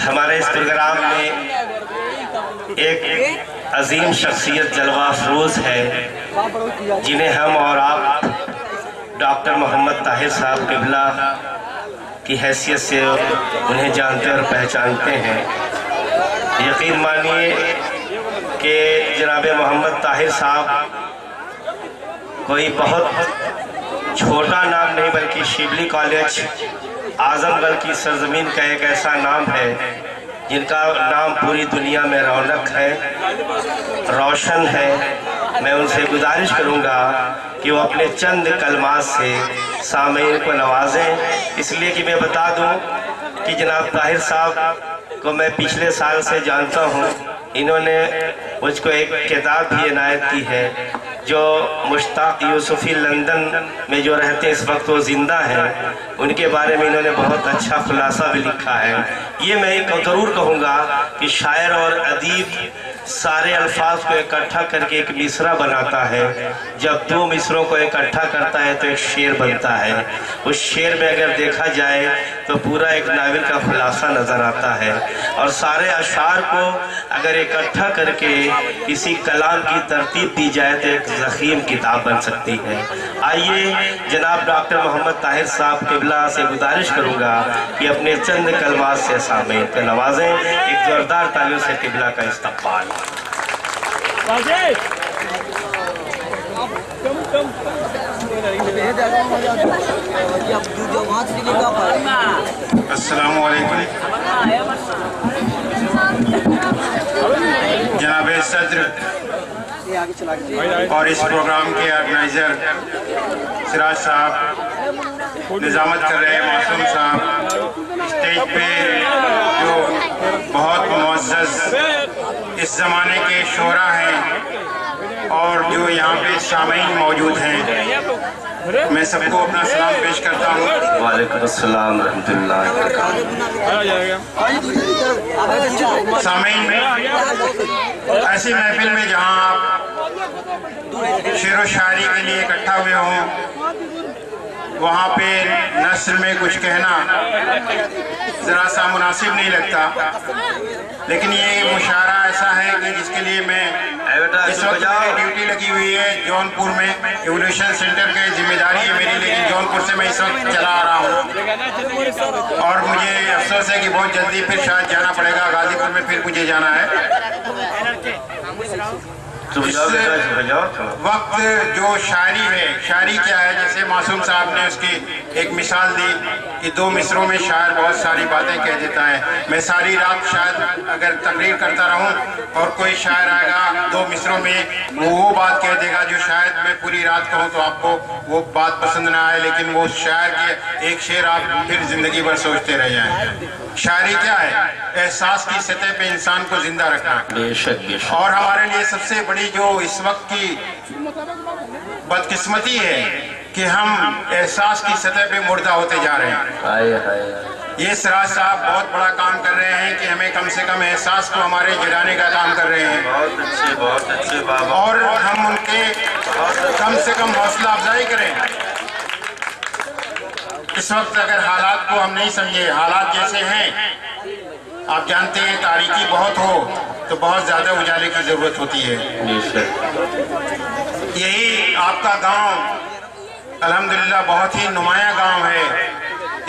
ہمارے اس پروگرام میں ایک عظیم شخصیت جلوہ افروز ہے جنہیں ہم اور آپ ڈاکٹر محمد طاہر صاحب قبلہ کی حیثیت سے انہیں جانتے اور پہچانتے ہیں۔ یقین مانیے کہ جناب محمد طاہر صاحب کوئی بہت چھوٹا نام نہیں بلکہ شبلی کالج اعظم گڑھ کی سرزمین کا ایک ایسا نام ہے جن کا نام پوری دنیا میں رونق ہے، روشن ہے۔ میں ان سے گزارش کروں گا کہ وہ اپنے چند کلمات سے سامعین کو نوازیں، اس لیے کہ میں بتا دوں کہ جناب طاہر صاحب کو میں پچھلے سال سے جانتا ہوں۔ انہوں نے مجھ کو ایک کتاب بھی عنایت کی ہے جو مشتاق یوسفی لندن میں جو رہتے اس وقت وہ زندہ ہیں، ان کے بارے میں انہوں نے بہت اچھا خلاصہ بھی لکھا ہے۔ یہ میں ضرور کہوں گا کہ شاعر اور ادیب سارے الفاظ کو اکٹھا کر کے ایک مصرع بناتا ہے۔ جب دو مصروں کو اکٹھا کرتا ہے تو ایک شعر بنتا ہے۔ اس شعر میں اگر دیکھا جائے تو پورا ایک ناول کا خلاصہ نظر آتا ہے، اور سارے اشعار کو اگر اکٹھا کر کے کسی کلام کی ترتیب دی جائے تو ایک ضخیم کتاب بن سکتی ہے۔ آئیے جناب ڈاکٹر محمد طاہر صاحب قبلہ سے گزارش کروں گا کہ اپنے چند کلمات سے سامعین کو نوازیں۔ ایک زوردار تالیوں سے قبلہ کا استقبال۔ السلام علیکم جناب صدر اور اس پروگرام کے آرگنائزر سراج صاحب، نظامت کر رہے معصوم صاحب، اسٹیج پہ جو بہت معزز اس زمانے کے شعراء ہیں اور جو یہاں پہ سامعین موجود ہیں، میں سب کو اپنا سلام پیش کرتا ہوں۔ وعلیکم السلام ورحمۃ اللہ وبرکاتہ۔ سامعین، ایسی محفل میں جہاں آپ شعر و شاعری کے لیے اکٹھا ہوئے ہوں، وہاں پہ نثر میں کچھ کہنا ذرا سا مناسب نہیں لگتا، لیکن یہ مشاعرہ ایسا ہے کہ جس کے لیے میں اس وقت ڈیوٹی لگی ہوئی ہے جونپور میں، ایولیوشن سینٹر کے ذمہ داری ہے میری، لیکن جونپور سے میں اس وقت چلا آ رہا ہوں اور مجھے افسوس ہے کہ بہت جلدی پھر شاید جانا پڑے گا، غازی پور میں پھر مجھے جانا ہے۔ وقت جو شاعری ہے، شاعری کیا ہے، جیسے معصوم صاحب نے اس کی ایک مثال دی کہ دو مصروں میں شاعر بہت ساری باتیں کہہ دیتا ہے۔ میں ساری رات شاید اگر تقریر کرتا رہوں اور کوئی شاعر آئے گا دو مصروں میں وہ بات کہہ دے گا جو شاید میں پوری رات کہوں تو آپ کو وہ بات پسند نہ آئے، لیکن وہ شاعر کے ایک شعر آپ پھر زندگی بھر سوچتے رہ جائیں۔ شاعری کیا ہے؟ احساس کی سطح پہ انسان کو زندہ رکھنا۔ اور ہمارے لیے سب سے بڑی جو اس وقت کی بدقسمتی ہے کہ ہم احساس کی سطح پہ مردہ ہوتے جا رہے ہیں۔ یہ سراج صاحب بہت بڑا کام کر رہے ہیں کہ ہمیں کم سے کم احساس کو ہمارے جگانے کا کام کر رہے ہیں، بہت اچھے بابا، اور ہم ان کے کم سے کم حوصلہ افزائی کریں۔ اس وقت اگر حالات کو ہم نہیں سمجھے، حالات جیسے ہیں، آپ جانتے ہیں تاریکی بہت ہو تو بہت زیادہ اجالے کی ضرورت ہوتی ہے۔ یہی آپ کا گاؤں الحمدللہ بہت ہی نمایاں گاؤں ہے۔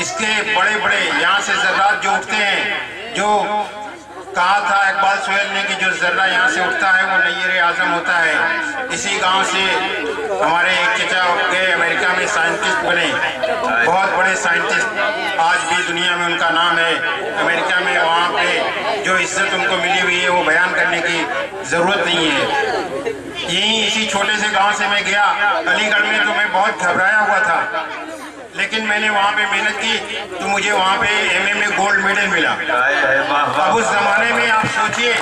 اس کے بڑے بڑے یہاں سے ذرات جو اٹھتے ہیں، جو کہا تھا اقبال سہیل نے کہ جو ذرہ یہاں سے اٹھتا ہے وہ نیر اعظم ہوتا ہے۔ اسی گاؤں سے ہمارے ایک چچا گئے امریکہ میں سائنٹسٹ بنے، بہت بڑے سائنٹسٹ، آج بھی دنیا میں ان کا نام ہے امریکہ میں۔ وہاں پہ جو عزت ان کو ملی ہوئی ہے وہ بیان کرنے کی ضرورت نہیں ہے۔ یہیں اسی چھوٹے سے گاؤں سے میں گیا علی گڑھ میں، تو میں بہت گھبرایا ہوا تھا، لیکن میں نے وہاں پہ محنت کی تو مجھے وہاں پہ ایم میں گولڈ میڈل ملا۔ اب اس زمانے میں آپ سوچئے،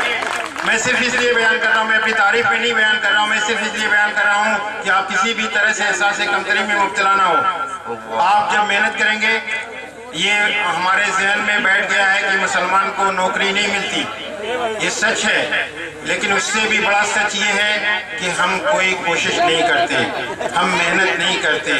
میں صرف اس لیے بیان کر رہا ہوں، میں اپنی تعریف میں نہیں بیان کر رہا ہوں، میں صرف اس لیے بیان کر رہا ہوں کہ آپ کسی بھی طرح سے احساس کمتری میں مبتلا نہ ہو۔ آپ جب محنت کریں گے، یہ ہمارے ذہن میں بیٹھ گیا ہے کہ مسلمان کو نوکری نہیں ملتی، یہ سچ ہے، لیکن اس سے بھی بڑا سچ یہ ہے کہ ہم کوئی کوشش نہیں کرتے، ہم محنت نہیں کرتے،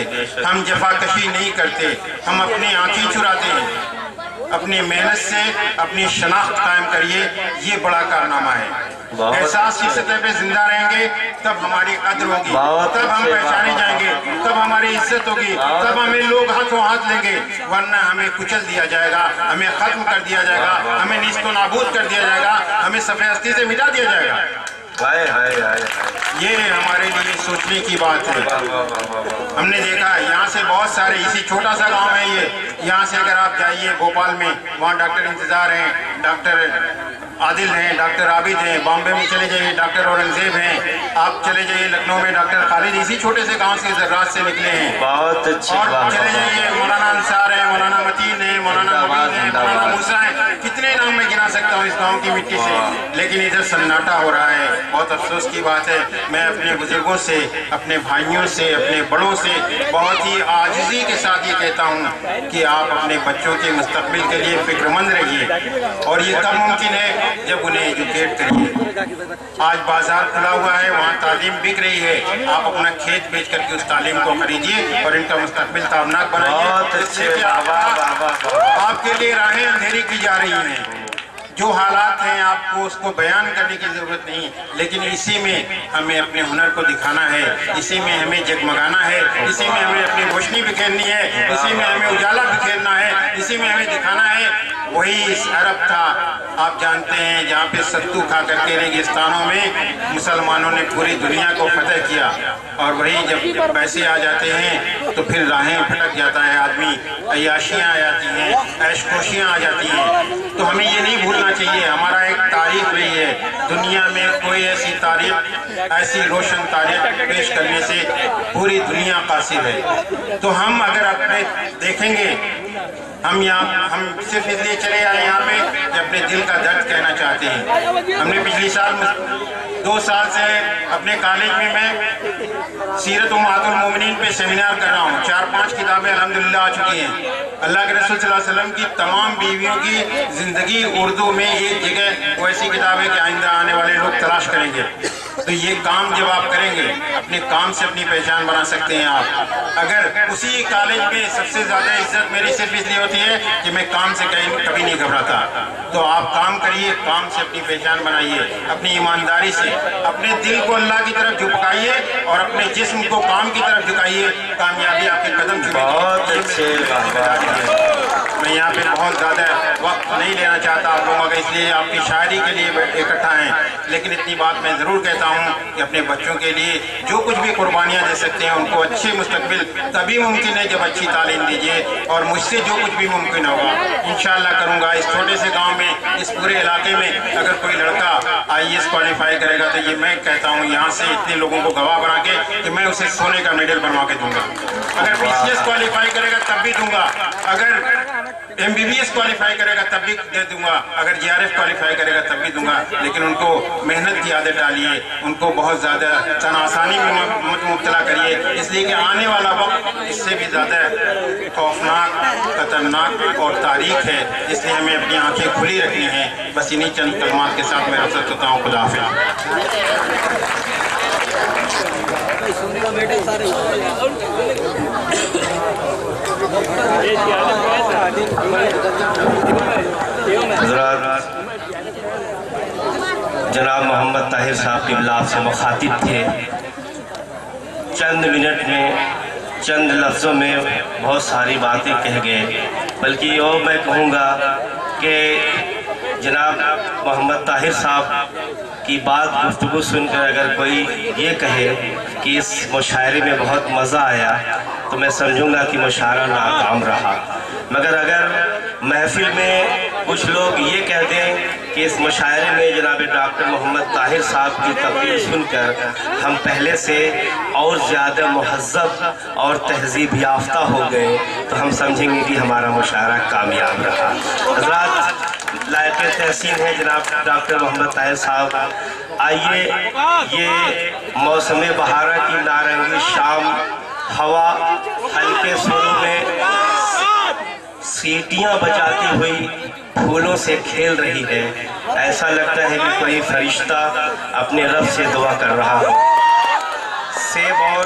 ہم جفا کشی نہیں کرتے، ہم اپنی آنکھیں چراتے ہیں۔ اپنی محنت سے اپنی شناخت قائم کریے، یہ بڑا کارنامہ ہے۔ احساس کی سطح پہ زندہ رہیں گے تب ہماری قدر ہوگی، تب ہم پہچانے جائیں گے، تب ہماری عزت ہوگی، تب ہمیں لوگ ہاتھوں ہاتھ لیں گے، ورنہ ہمیں کچل دیا جائے گا، ہمیں ختم کر دیا جائے گا، ہمیں نیست و نابود کر دیا جائے گا، ہمیں صفحہ ہستی سے مٹا دیا جائے گا۔ یہ ہمارے لیے سوچنے کی بات ہے۔ ہم نے دیکھا یہاں سے بہت سارے، اسی چھوٹا سا گاؤں ہے یہ، یہاں سے اگر آپ جائیے بھوپال میں، وہاں ڈاکٹر انتظار ہیں، ڈاکٹر عادل ہیں، ڈاکٹر عابد ہیں، بامبے میں چلے جائیے ڈاکٹر اورنگزیب ہیں، آپ چلے جائیے لکھنؤ میں ڈاکٹر خالد، اسی چھوٹے سے گاؤں سے ذرات سے نکلے ہیں۔ بہت اچھی بات۔ اور چلے جائیے مولانا انصار ہیں، مولانا متین ہیں، مولانا مبین ہیں، مولانا موسیٰ ہیں، کتنے نام میں گنا سکتا ہوں اس گاؤں کی مٹی سے، لیکن ادھر سناٹا ہو رہا ہے۔ بہت افسوس کی بات ہے۔ میں اپنے بزرگوں سے، اپنے بھائیوں سے، اپنے بڑوں سے بہت ہی عاجزی کے ساتھ یہ کہتا ہوں کہ آپ اپنے بچوں کے مستقبل کے لیے فکر مند رہیے، اور یہ تب ممکن ہے جب انہیں ایجوکیٹ کریے۔ آج بازار کھلا ہوا ہے، وہاں تعلیم بک رہی ہے، آپ اپنا کھیت بیچ کر کے اس تعلیم کو خریدیے اور ان کا مستقبل تابناک بنائیے، جس سے کہ آپ کے لیے راہیں اندھیری کی جا رہی ہیں۔ جو حالات ہیں آپ کو اس کو بیان کرنے کی ضرورت نہیں، لیکن اسی میں ہمیں اپنے ہنر کو دکھانا ہے، اسی میں ہمیں جگمگانا ہے، اسی میں ہمیں اپنی روشنی بکھیرنی ہے، اسی میں ہمیں اجالا بکھیرنا ہے، اسی میں ہمیں دکھانا ہے۔ وہی اس عرب تھا، آپ جانتے ہیں، جہاں پہ ستو کھا کر کے ریگستانوں میں مسلمانوں نے پوری دنیا کو فتح کیا، اور وہی جب پیسے آ جاتے ہیں تو پھر راہیں پھٹک جاتا ہے آدمی، عیاشیاں آ جاتی ہیں، عیش کوشیاں آ جاتی ہیں۔ تو ہمیں یہ نہیں بھولنا چاہیے، ہمارا ایک تاریخ رہی ہے، دنیا میں کوئی ایسی تاریخ، ایسی روشن تاریخ پیش کرنے سے پوری دنیا قاصر ہے۔ تو ہم اگر اپنے دیکھیں گے، ہم صرف اس لیے چلے آئے یہاں پہ کہ اپنے دل کا درد کہنا چاہتے ہیں۔ ہم نے پچھلی سال 2 سال سے اپنے کالج میں سیرت امہات المومنین پہ سیمینار کر رہا ہوں، 4-5 کتابیں الحمدللہ آ چکی ہیں۔ اللہ کے رسول صلی اللہ علیہ وسلم کی تمام بیویوں کی زندگی اردو میں ایک جگہ وہ ایسی کتاب ہے کہ آئندہ آنے والے لوگ تلاش کریں گے۔ تو یہ کام جب آپ کریں گے، اپنے کام سے اپنی پہچان بنا سکتے ہیں آپ۔ اگر اسی کالج میں سب سے زیادہ عزت میری صرف اس لیے ہوتی ہے کہ میں کام سے کبھی نہیں گھبراتا، تو آپ کام کریے، کام سے اپنی پہچان بنائیے، اپنی ایمانداری سے اپنے دل کو اللہ کی طرف جھکائیے اور اپنے جسم کو کام کی طرف جھکائیے، کامیابی آپ کے قدم چومے گی۔ بہت اچھے۔ میں یہاں پہ بہت زیادہ وقت نہیں لینا چاہتا آپ لوگوں کا، اس لیے آپ کی شاعری کے لیے اکٹھا ہیں، لیکن اتنی بات میں ضرور کہتا ہوں کہ اپنے بچوں کے لیے جو کچھ بھی قربانیاں دے سکتے ہیں، ان کو اچھے مستقبل تبھی ممکن ہے جب اچھی تعلیم دیجیے، اور مجھ سے جو کچھ بھی ممکن ہوگا انشاءاللہ کروں گا۔ اس چھوٹے سے گاؤں میں، اس پورے علاقے میں اگر کوئی لڑکا IAS کوالیفائی کرے گا تو یہ میں کہتا ہوں یہاں سے اتنے لوگوں کو گواہ بنا کے کہ میں اسے سونے کا میڈل بنوا کے دوں گا۔ اگر BCS کوالیفائی کرے گا تب بھی دوں گا، اگر MBBS کوالیفائی کرے گا تب بھی دے دوں گا، اگر GRF کوالیفائی کرے گا تب بھی دوں گا، لیکن ان کو محنت کی عادت ڈالیے، ان کو بہت زیادہ تناسانی میں مت مبتلا کریے، اس لیے کہ آنے والا وقت اس سے بھی زیادہ خوفناک، خطرناک اور تاریخ ہے، اس لیے ہمیں اپنی آنکھیں کھلی رکھنی ہیں۔ بس انہی چند کلمات کے ساتھ میں رخصت ہوتا ہوں۔ خدا حافظ۔ حضرات، جناب محمد طاہر صاحب قبلہ آپ سے مخاطب تھے، چند منٹ میں، چند لفظوں میں بہت ساری باتیں کہہ گئے، بلکہ یہ میں کہوں گا کہ جناب محمد طاہر صاحب کی بات گفتگو سن کر اگر کوئی یہ کہے کہ اس مشاعرے میں بہت مزہ آیا تو میں سمجھوں گا کہ مشاعرہ ناکام رہا، مگر اگر محفل میں کچھ لوگ یہ کہہ دیں کہ اس مشاعرے میں جناب ڈاکٹر محمد طاہر صاحب کی تقریر سن کر ہم پہلے سے اور زیادہ مہذب اور تہذیب یافتہ ہو گئے تو ہم سمجھیں گے کہ ہمارا مشاعرہ کامیاب رہا۔ حضرات، لائق تحسین ہے جناب ڈاکٹر محمد طاہر صاحب، آئیے یہ موسم بہارہ کی نارنگی شام، ہوا ہلکے سروں میں سیٹیاں بجاتی ہوئی پھولوں سے کھیل رہی ہے، ایسا لگتا ہے کہ کوئی فرشتہ اپنے رب سے دعا کر رہا ہو۔ سیب اور